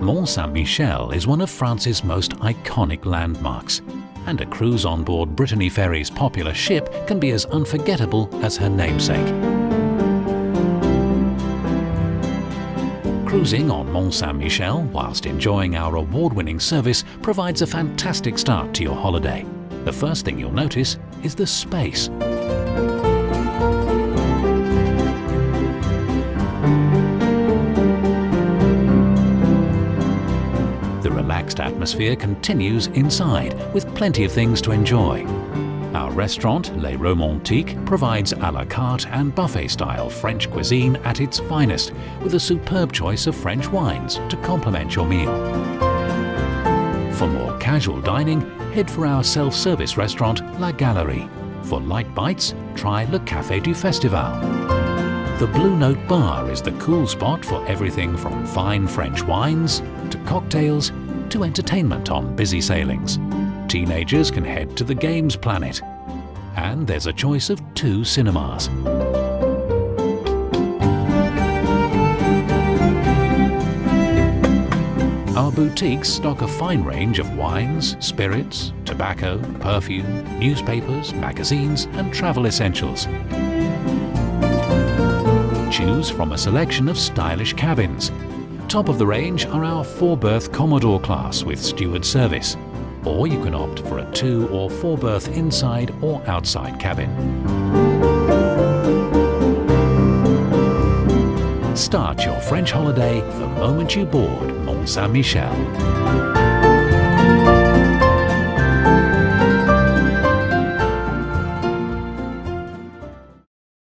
Mont Saint-Michel is one of France's most iconic landmarks, and a cruise on board Brittany Ferries' popular ship can be as unforgettable as her namesake. Cruising on Mont Saint-Michel whilst enjoying our award-winning service provides a fantastic start to your holiday. The first thing you'll notice is the space. The relaxed atmosphere continues inside with plenty of things to enjoy. Our restaurant, Les Romantiques, provides à la carte and buffet-style French cuisine at its finest, with a superb choice of French wines to complement your meal. For more casual dining, head for our self-service restaurant, La Galerie. For light bites, try Le Café du Festival. The Blue Note Bar is the cool spot for everything from fine French wines to cocktails to entertainment on busy sailings. Teenagers can head to the Games Planet. And there's a choice of 2 cinemas. Our boutiques stock a fine range of wines, spirits, tobacco, perfume, newspapers, magazines, and travel essentials. Choose from a selection of stylish cabins. Top of the range are our 4-berth Commodore class with steward service, or you can opt for a 2 or 4-berth inside or outside cabin. Start your French holiday the moment you board Mont Saint-Michel.